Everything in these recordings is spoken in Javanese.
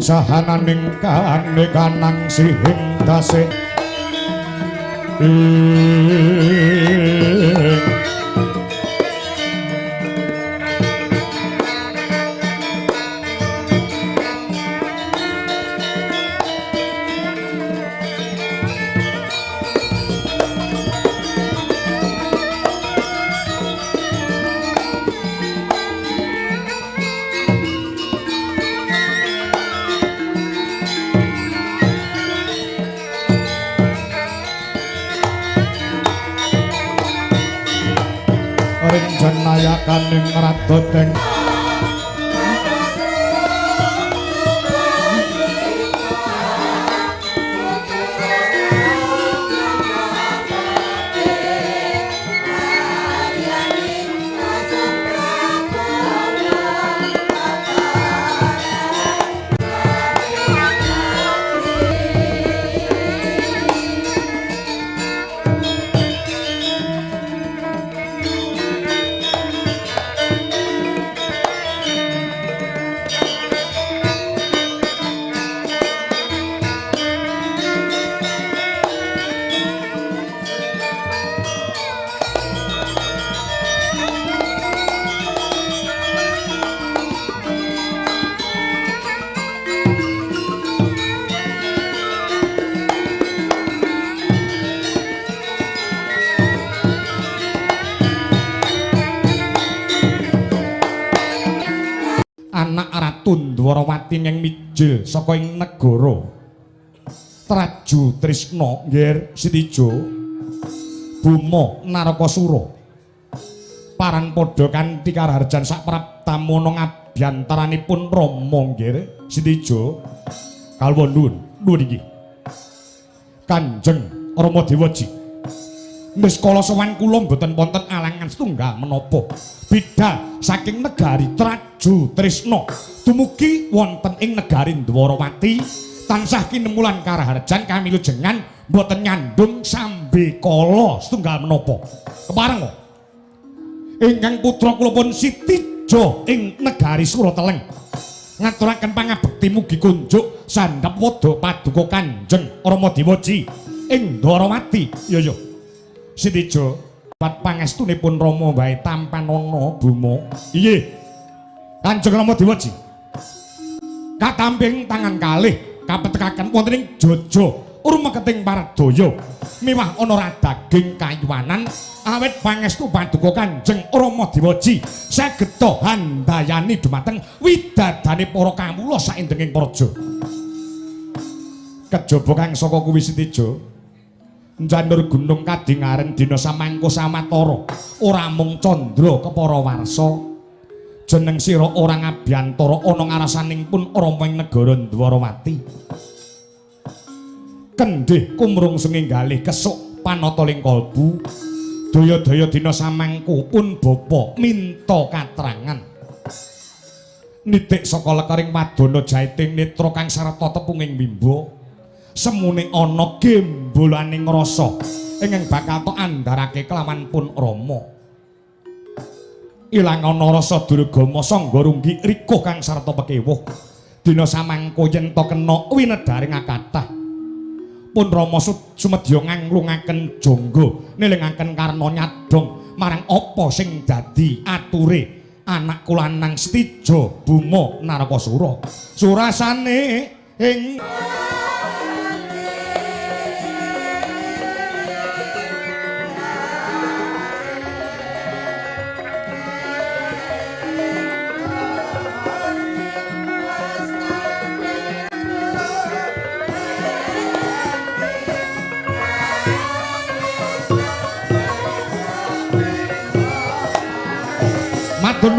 sahananing kanekanang sihing tasih jenayakaning radoteng Dwarawati yang mijil saka ing negara Traju Trisna nggih Sitijo Buma Narakasura paran padha kanthi karaharjan sak praptamana ngabyantaranipun Rama nggih Sitijo kalwa nuwun iki Kanjeng Rama Dewaji niskala sowan kula mboten wonten alangan setunggal menapa bidhal saking negari Traju Trisna dumugi wonten ing negari Dwarawati tansah kinemulan karaharjan kamilujengan boten nyandung sambe kala setunggal menapa kepareng ingkang putra kula pun Sitijo ing negari Surateleng ngaturaken pangabekti mugi kunjuk sandhap wada paduka Kanjeng Rama Dewaji ing Dwarawati ya Sitijo pat pangestunipun Rama wae tampanana Buma iye Kanjeng Rama Dewaji katamping tangan kalih kapetekaken wonten ing Jaja urmeketing paradaya miwah ana radaging kayuwanan awet pangestu paduka Kanjeng Rama Dewaji sageta handayani dumateng widadane para kawula saindenging praja kejaba kang saka kuwi Sitijo Janur gunung kadingaren dina samangka samatara ora mung candra kepara warsa jeneng sira ora ngabyantara ana ngarasaning pun Rama ing negara Dwarawati kendhih kumrung senginggalih kesuk panataling kalbu daya-daya dina samangka pun bapa minta katrangan nitik saka lekering wadana jaiting netra kang sarta tepunging mimba semune ana gembolaning rasa ingkang bakal tok andharake kelawan pun Rama ilang ana rasa durgama sangga runggi rikuh kang sarta pekewuh dina samangka yen to kena winedaring akathah pun Rama sumedya nganglungaken jangga nelingaken karna nyadong marang apa sing dadi ature anak kula nang Setijo Buma Narakasura surasane ing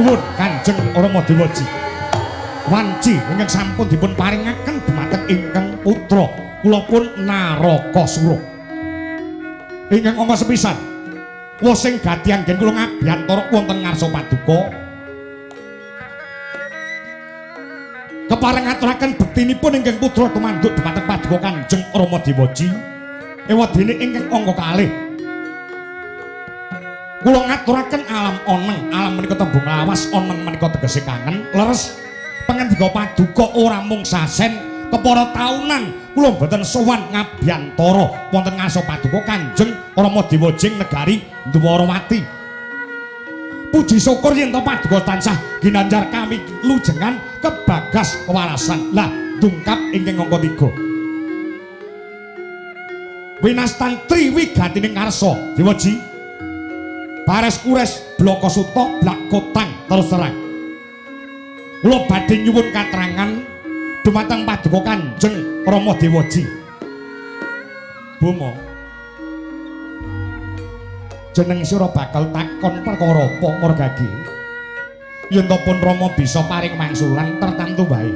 nuwun Kanjeng Rama Dewaji wanci ingkang sampun dipun paringaken dumateng ingkang putra kula pun Narakasura ingkang angka sepisan wa sing gati anggen kula ngabyantara wonten ngarsa paduka kepareng ngaturaken bektinipun ingkang putra tumanduk dumateng paduka Kanjeng Rama Dewaji ewadene ingkang angka kalih kula ngaturaken alam oneng alam menika tembung lawas oneng menika tegese kangen leres pangandika paduka ora mung sasen kepara taunan kula boten sowan ngabiyantara wonten ngaso paduka Kanjeng Rama Dewa jing negari Dwarawati. Puji syukur yen to paduka tansah ginanjar kami lujengan kebagas kewarasan. Lah dungkap ingkang angka 3. Winastan Triwigatining Karsa Dewaji Bares Kures Bloko Suta Blak Kotang terus terang kula badhe nyuwun katerangan dumateng paduka Kanjeng Rama Dewaji. Buma jeneng sira bakal takon perkara apa Margagi? Yen to pun Rama bisa paring mangsulan tertamtu bae.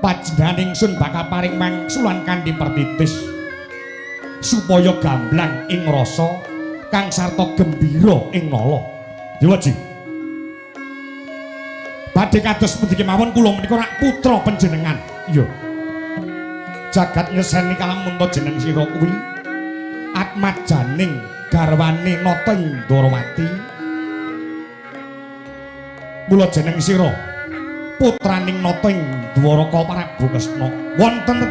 Panjenengan ingsun bakal paring mangsulan kanthi pertitis supaya gamblang ing rasa kang sarta gembira ing nala. Dewaji. Badhe kados pundi kemawon kula menika rak putra panjenengan. Iya. Jagat nyeseni kalamunta jeneng sira kuwi atmajaning garwane Nata Indrawati. Mula jeneng sira putraning Nata Indrawaka Prabu Kresna. Wonten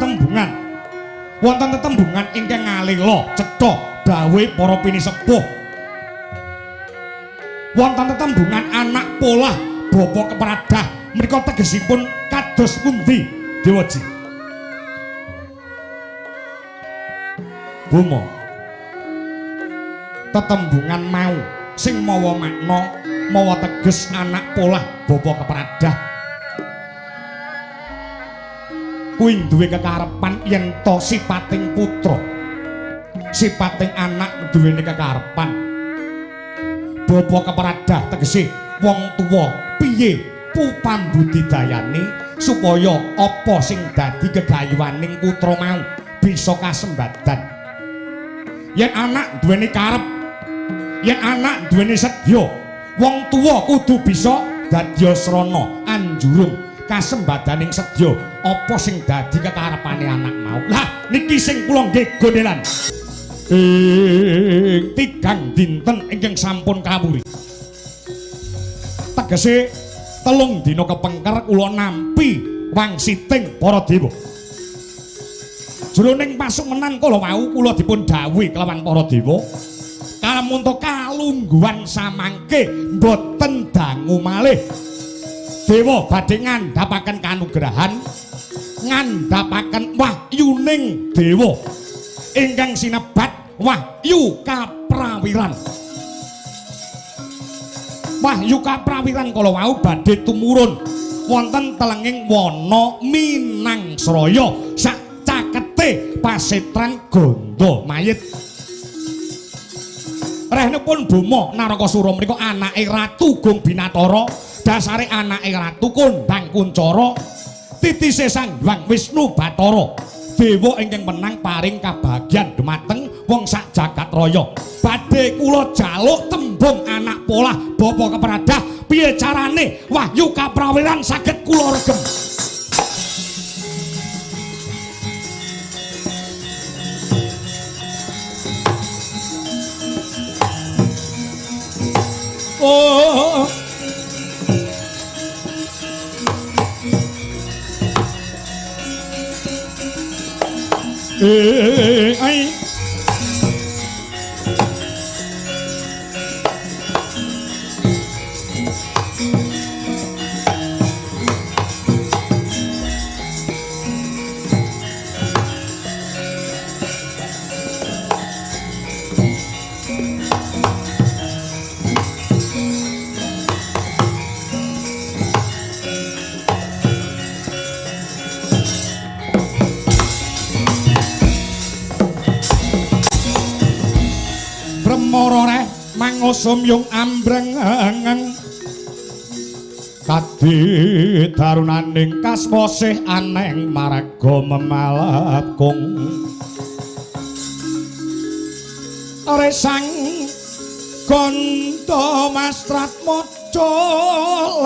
tetembungan ingkang ngalila cetha dawuh para pinisepuh. Wonten tetembungan anak polah bapa kepradah menika tegesipun kados pundi Dewaji? Buma tetembungan mau sing mawa makna mawa teges anak polah bapa kepradah kuwi duwe kekarepan yen to sipating putra sipating anak duweni kekarepan bapa kepradah tegese wong tuwa piye pambudidayane supaya apa sing dadi gegayuhaning putra mau bisa kasembadan. Yen anak duweni karep, yen anak duweni sedya, wong tuwa kudu bisa dadya srana anjurung kasembadaning sedya apa sing dadi kekarepane anak mau. Lah niki sing kula nggih gondelan. Tigang dinten ingkang sampun kawuri. Tegese 3 dina kepengker kula nampi wangsiting para dewa. Jroning pasumenan kala wau kula dipun dhawuhi kelawan para dewa kalamunta kalungguhan samangke boten dangu malih. Dewa badhe ngandhapaken kanugrahan ngandhapaken wahyuning dewa ingkang sinebat wahyu kaprawiran. Wahyu kaprawiran kala wau badhe tumurun wonten telenging wana Minangsraya sak cakete pasetran Ganda Mayit. Rehnipun Buma Narakasura menika anake Ratu Gung Binatara, dasare anake Ratu Kondang Kuncara, titise Sang Hyang Wisnu Bathara. Dewa ingkang menang paring kabagyan dumateng wong sak jagat raya. Badhe kula jaluk tembung anak polah bapa kepradah, piye carane wahyu kaprawiran saged kula regem. Oh ai Mororeh mangosumyung ambrengengen kadi darunaning kasmosih aneng maraga memalakung resang Ganda Mastrat Maca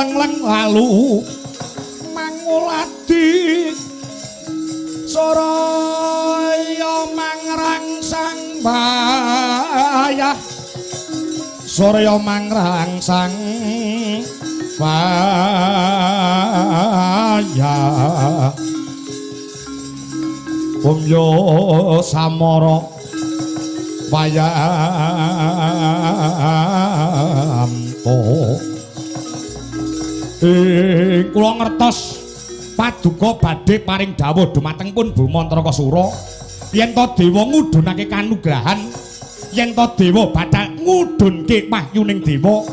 lengleng lalu manguladi Soraya mangrangsang bayah Soraya mangrangsang bayah waya Yo samara wayamto kula ngertos paduka badhe paring dawuh dumateng pun Bumantraka-sura yen to dewa ngudhunake kanugrahan yen to dewa bakal ngudhunke wahyuning dewa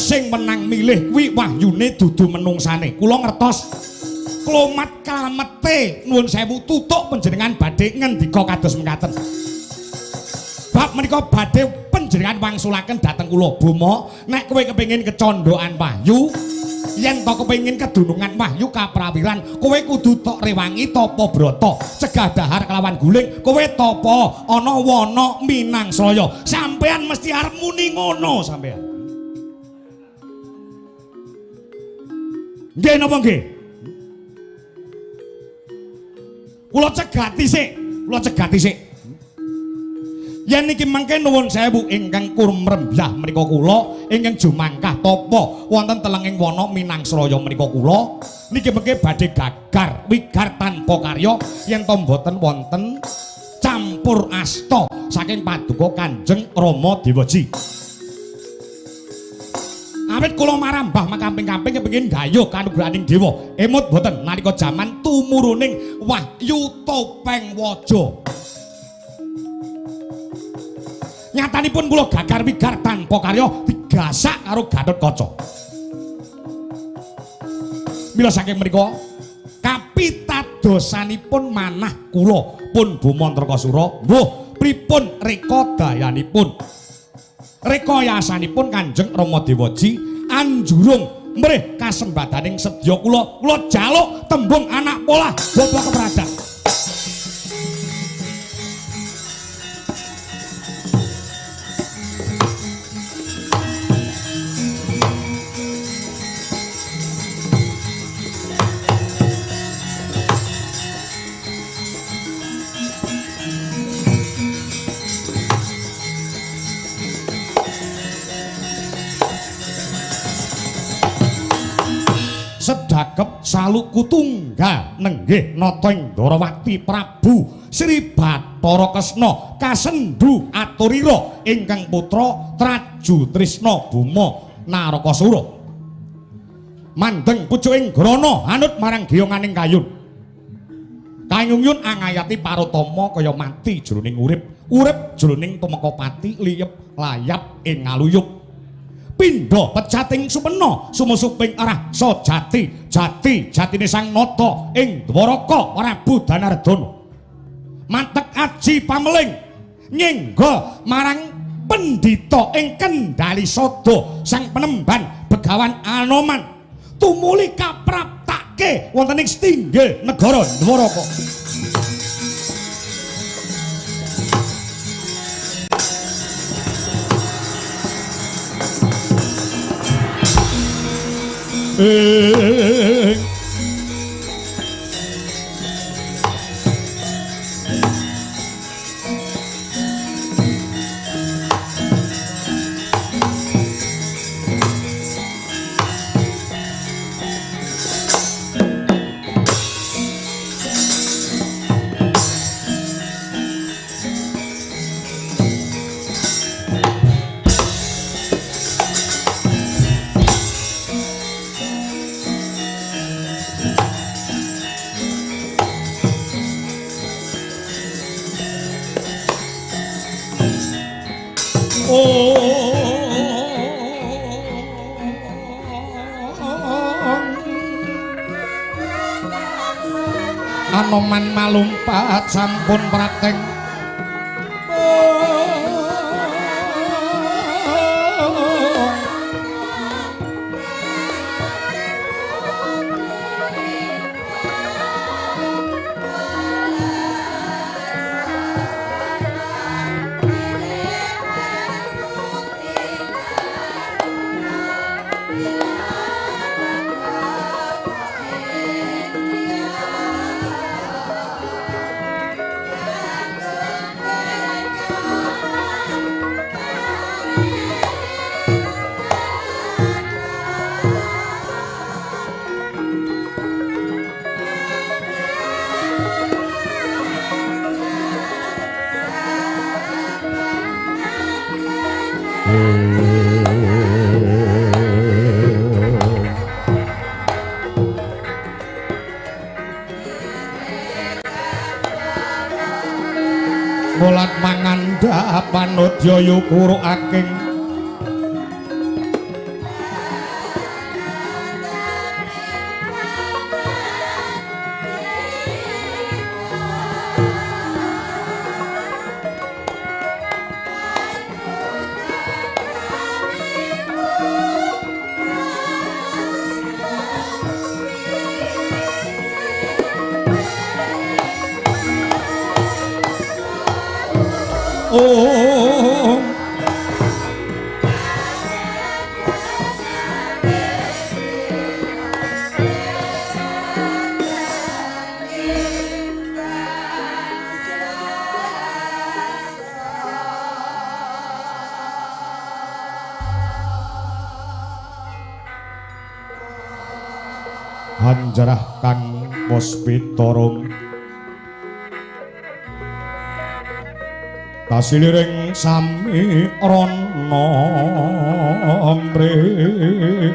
sing menang milih kuwi wahyune dudu menungsane kula ngertos klomat kalamete nuwun sewu tutuk panjenengan badhe ngendika kados mekaten bab menika badhe panjenengan wangsulaken dhateng kula Buma nek kowe kepengin kecondokan wahyu yen to kepengin kedunungan wahyu kaprawiran kowe kudu tok rewangi tapa brata cegah dahar kelawan guling kowe tapa ana wana minangsaya sampean mesti arep muni ngono sampean nggih napa nggih kula cegati sik yen niki mangke nuwun sewu ingkang kurmrembyah menika kula ingkang jumangkah tapa wonten telenging wana minangsraya menika kula niki mangke badhe gagar wigar tanpa karya yen to mboten wonten campur asta saking paduka Kanjeng Rama Dewaji awit kula marambah makamping-kamping kepengin gayuh kanugrahaning dewa emut boten nalika jaman tumuruning wahyu topeng waja nyatanipun kula gagar wigar tanpa karya digasak karo Gatotkaca mila saking menika kapitadosanipun manah kula pun Bumantraka-sura mbuh pripun reka dayanipun rekayasanipun Kanjeng Rama Dewaji anjurung mrih kasembadaning sedya kula jaluk tembung anak polah bapa kepradat sedakep saluku tunggal nenggih nata Indrawati Prabu Sri Bathara Kesna kasendhu aturira ingkang putra Traju Trisna Buma Narakasura mandeng pucuking grana anut marang giyonganing kayun kanyunyun angayati parutama kaya mati jroning urip jroning tumeka pati liyep layap ing ngaluyup pindha pecating supena sumusuping arah jatine sang nata ing Dwaraka Prabu Danardana mantek aji pameling nyengga marang pendhita ing Kendali Sada sang penemban Begawan Anoman tumuli kapraptake wonten ing Stinggil negara Dwaraka Anoman malumpat sampun prateng Mulat manganda panudya yukuru aking Hanjarah kang Puspitarum kasiliring sami rana mrih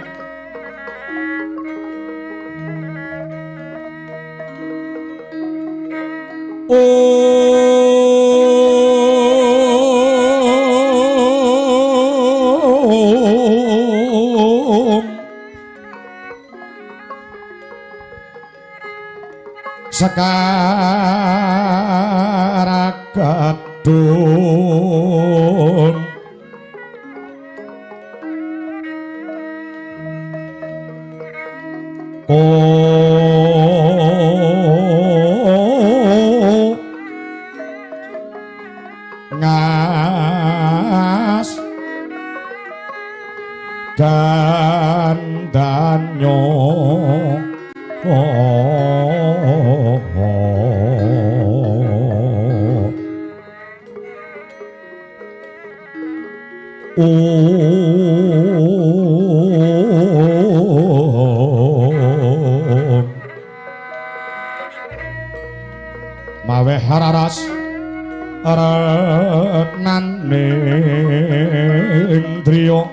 Sakaragadun ngas gandanyo mawe hararas retnaning driya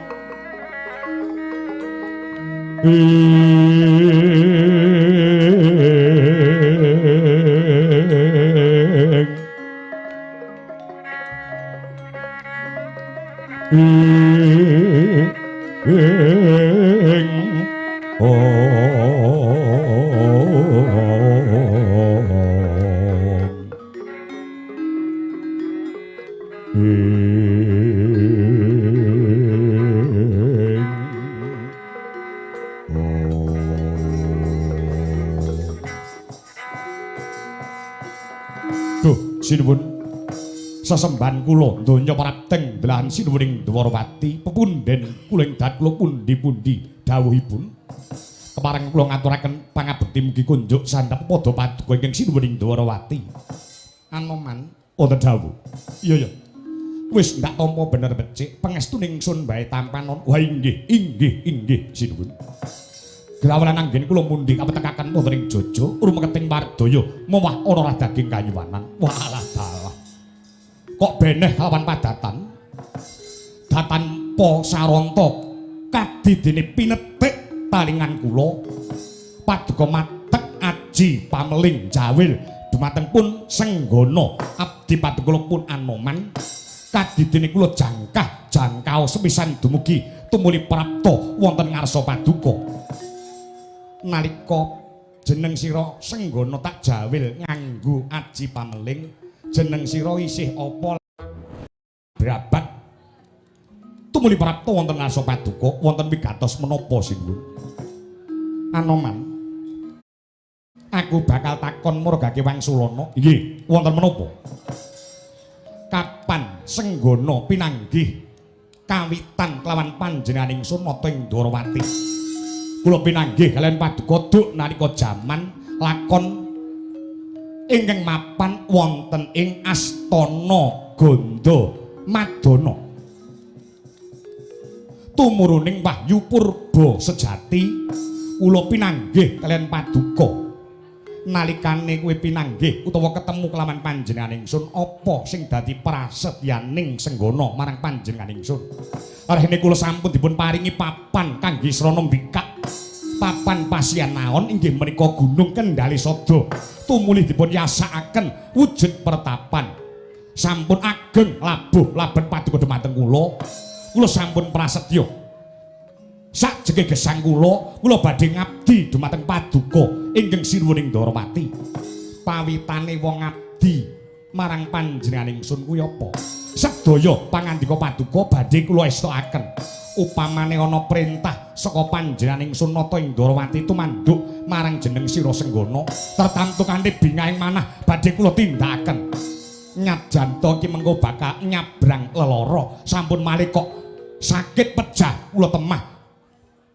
Sinuwun sesembahan kula donya prapting belahan sinuwuning Dwarawati pepundhen kula ing dat kula pundi-pundi dawuhipun kepareng kula ngaturaken pangabekti mugi kunjuk sandhap padha paduka ing sinuwuning Dwarawati Anoman wonten dawuh iya wis ndak tampa bener becik pangestuning ingsun bae tampanon wah inggih sinuwun Grawalan anggen kula mundi kapetekaken wonten ing Jaja rumeketing Wardaya momah ana rah daging kayuwanan. Walah dalah. Kok beneh lawan padatan? Datan po saranta kadidene pinetik talingan kula. Paduka matek aji pameling jawil dumateng pun senggana abdi paduka pun Anoman. Kadidene kula jangkah sepisan dumugi tumuli prapta wonten ngarsa paduka. Nalika jeneng sira senggana tak jawil nganggo aji pameling jeneng sira isih apa brabat tumuli prapta wonten ngarsa paduka wonten wigatos menapa sinuwun Anoman aku bakal takon murgake Wangsulana nggih wonten menapa kapan senggana pinanggih kawitan kelawan panjenenganing ingsun nata ing Dwarawati kula pinanggih kalian paduka duk nalika jaman lakon ingkang mapan wonten ing Astana Gandha Madana tumuruning wahyu purba sejati kula pinanggih kalian paduka nalikane kowe pinanggih utawa ketemu kelawan panjenengan ingsun apa sing dadi prasetyaning senggana marang panjenengan ingsun Rene kula sampun dipun paringi papan kangge srana mbikak. Papan pasian naon inggih menika Gunung Kendali Sada. Tumulih dipun yasakaken wujud pertapan. Sampun ageng labuh labet paduka dhumateng kula. Kula sampun prasetya. Sajenge gesang kula badhe ngabdi dhumateng paduka ingkang sinuwuning Ndarawati. Pawitane wong ngabdi marang panjenengan ingsun kuwi apa? Sedaya pangandika paduka badhe kula estakaken. Upamane ana perintah saka panjenengan ingsun nata ing Ndarawati tumanduk marang jeneng Sira Senggana, tertamtu kanthi bingahing manah badhe kula tindakaken. Nyadyanto ki mengko bakal nyabrang lelara, sampun malih kok sakit pejah kula temah.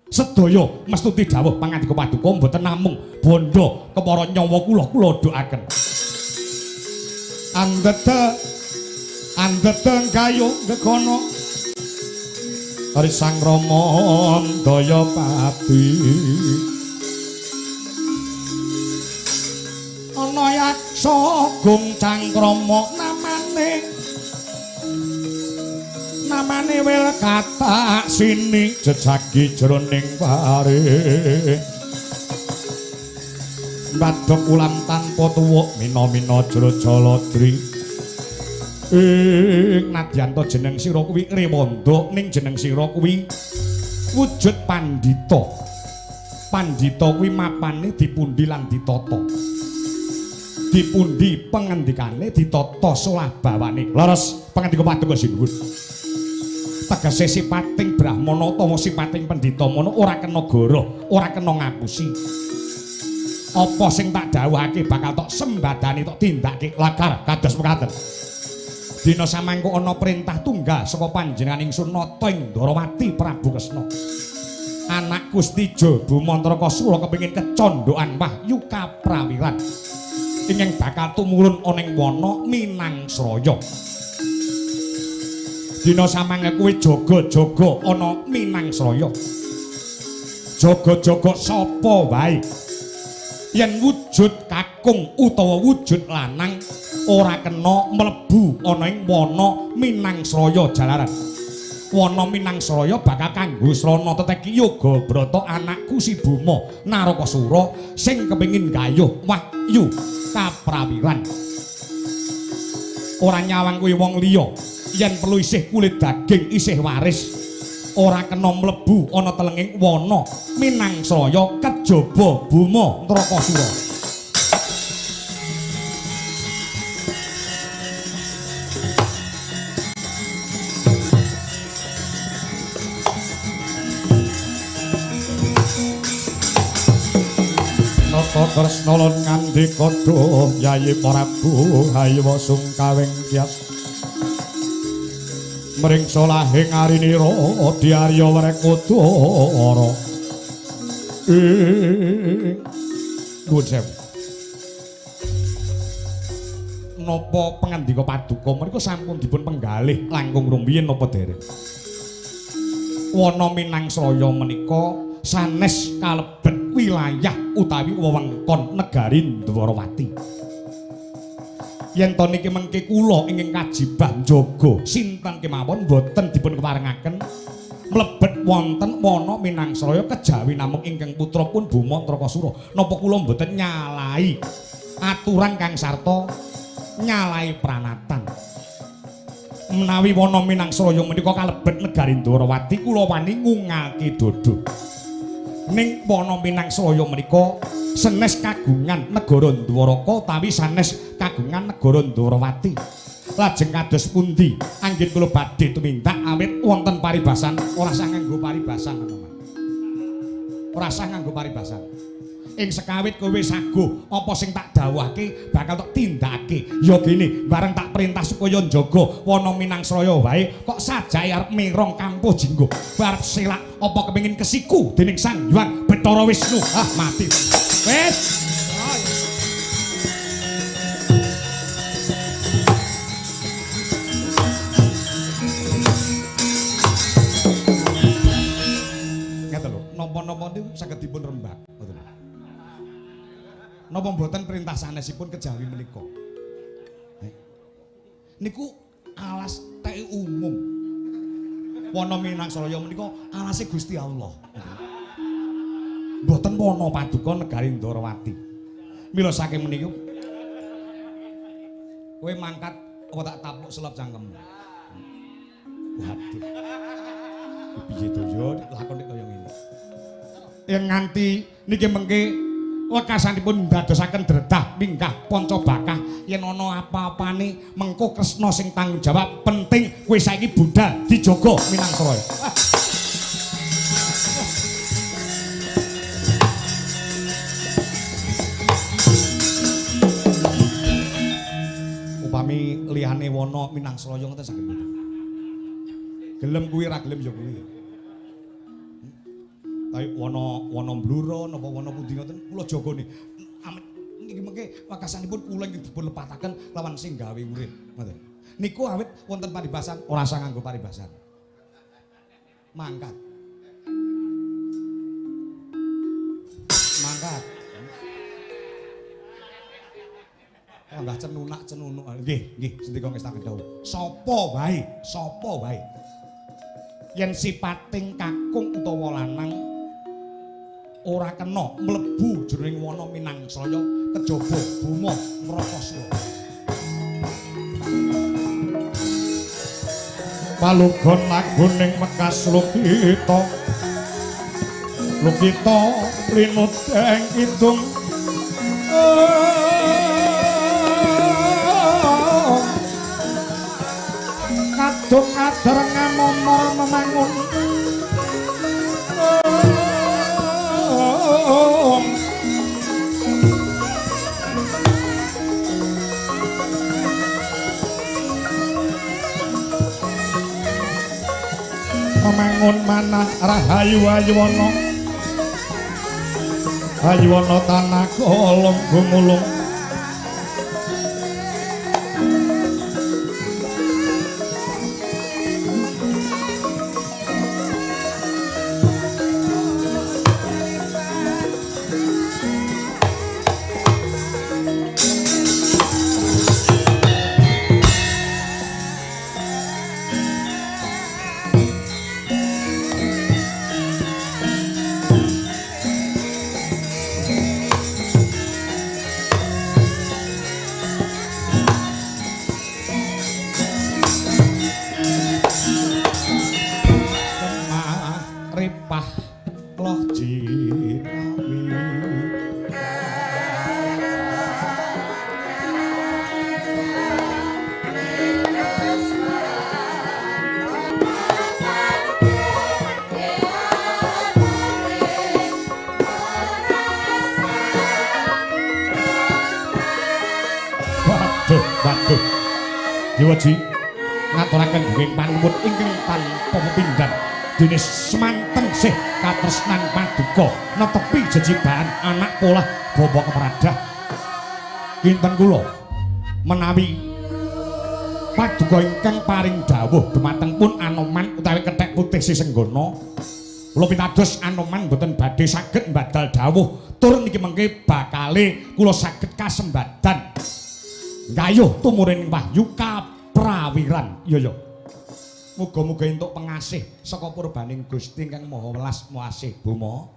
Sedaya mestuti dawuh pangandika paduka mboten namung bondo kepara nyawa kula doaken. Andete gayung gegono Hari Sang Rama daya pati ana yaksa gung cangkrama namane wel katak sini jejagi jroning pare badhok ulam tanpa tuwuk mina-mina jro-jolodri nadyanto jeneng sira kuwi rewanda ning jeneng sira kuwi wujud pandhita. Pandhita kuwi mapane dipundi lan ditata. Dipundi pengendikane ditata solah bawane. Leres pangandika paduka sinuwun. Tegese sipating brahmana utawa sipating pendhita mono ora kena goroh, ora kena ngapusi. Apa sing tak dawuhake bakal tok sembadani tok tindake lakar kados mekaten. Dina samangko ana perintah tunggal saka panjenengan ingsun nata ing Ndarawati Prabu Kresna. Anak Gusti Jabu Mantrakasura kepengin kecondhokan wahyu kaprawiran ingkang bakal tumurun ana ing wana Minangsraya. Dina samangke kuwi jaga-jaga ana Minangsraya. Jaga-jaga sapa wae yen wujud kakung utawa wujud lanang ora kena mlebu ana ing wana Minangsraya jalaran. Wana Minangsraya bakal kanggo srana teteki yoga brata anakku si Bima Narakasura sing kepengin gayuh wahyu kaprawiran. Ora nyawang kuwi wong liya yen perlu isih kulit daging isih waris ora kena mlebu ana telenging wana Minangsraya kejaba Bima Narakasura. Kresna lan ngandika duh Yayi Prabu hayya sungkawing kiyas mringsa lahing arinira diarya Wrekudara nuwun sewu. Napa pangandika paduka menika sampun dipun penggalih langkung rumiyin napa dereng? Wana Minangsraya menika sanes kalebet wilayah utawi wewengkon negari Ndarawati. Yen to niki mengke kula ingkang kajibah njaga sinten kemawon boten dipun keparengaken mlebet wonten wana Minangsraya kejawi namung ingkang putrapun Bima Narakasura. Napa kula boten nyalahi aturan kang sarta nyalahi pranatan. Menawi wana Minangsraya menika kalebet negari Ndarawati kula wani ngungalke dodo. Ning wana Minangsraya menika sanes kagungan negara Dwaraka utawi sanes kagungan negara Ndarawati. Lajeng kados pundi anggih kula badhe tumindak awit wonten paribasan ora sah nganggo paribasan teman. Ora sah nganggo paribasan. Ing sekawit kowe saguh apa sing tak dawuhake bakal tak tindakake. Ya gene bareng tak perintah supaya njaga wana Minangsraya wae kok sajae arep mirong kampuh jinggo. Barep selak apa kepengin kesiku dening Sang Hyang Bathara Wisnu. Ah mati. Wes. Ngeten lho, napa-napa niku saged dipun rembak. Napa mboten perintah sanesipun kejawi menika? Niku alas teh umum. wana Minangsraya menika alase Gusti Allah. Mboten wana paduka negari Ndarawati. Mila saking menika kowe mangkat apa tak tapuk selop cangkemmu. Waduh. Piye to yo lakon kaya ngene. Yen nganti niki mengke wekasanipun ndadosaken dredah minggah panca bakah yen ana apa-apane mengko Kresna sing tanggung jawab penting kowe saiki budal dijaga Minangsraya. Upami liyane wana Minangsraya ngoten saged gelem kuwi ra gelem ya kuwi. Tapi wana Bluro napa wana pundi ngoten kula jagane. Niki mengke wekasanipun kula ingkang dipun lepataken lawan sing gawe urip, ngoten. Niku awit wonten paribasan ora usah nganggo paribasan. Mangkat. Mangkat. Enggak cenunak-cenunuk. Nggih, sendika ngestaken dawuh. Sapa wae. Yen sipating kakung utawa lanang ora kena mlebu jroning wana Minangsraya kejaba Buma Mrakasa. Palugon laguning Mekas Lukita. Lukita linut ing kidung. Kadung adar ngamomor memangun. Memangun manah rahayu ayuwana. Ayuwana tanah kolong gumulung. Waduh. Dewaji ngaturaken gunging panuwun ingkang tanpa pepindhan dene semanten sih katresnan paduka netepi jejibaan anak polah bapa kepradah. Kinten kula menawi paduka ingkang paring dawuh dumateng pun Anoman utawi Kethek Putih Sisenggana kula pitados Anoman boten badhe saged mbadal dawuh tur niki mengke bakale kula saged kasembadan gayuh tumuring wahyu kaprawiran. Iya. Muga-muga entuk pengasih saka purbaning Gusti ingkang Maha Welas Muasih Buma.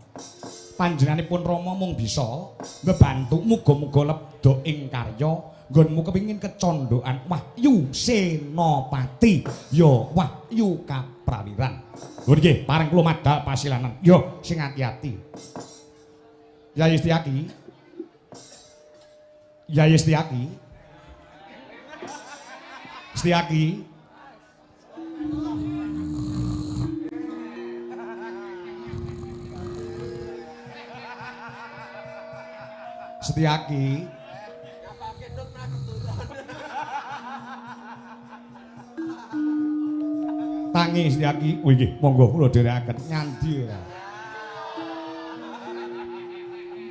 Panjenenganipun Rama mung bisa mbebantu muga-muga lebda ing karya nggonmu kepingin kecondhokan Wahyu Senapati ya Wahyu Kaprawiran. Lho nggih pareng kula madhal pasilanan. Yo sing ati-ati. Yayi Setyaki. Yayi Setyaki. Setyaki. Setyaki. Tangi Setyaki. Oh nggih, monggo kula dherekaken nyandi ora.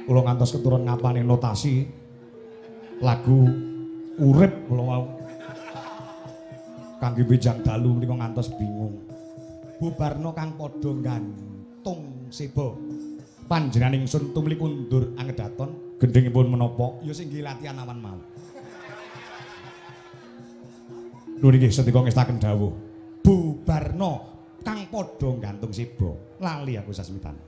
Kula ngantos keturun ngapane notasi lagu urip kula wau. Kangge bijang dalu menika ngantos bingung. Bubarno kang padha gantung seba. Panjenengan ingsun tumli kundur anggedaton gendhingipun menapa ya sing nggih latihan awan mau. Lho niki sedika ngestaken dawuh. Bubarno kang padha gantung sibo lali aku Sasmitana.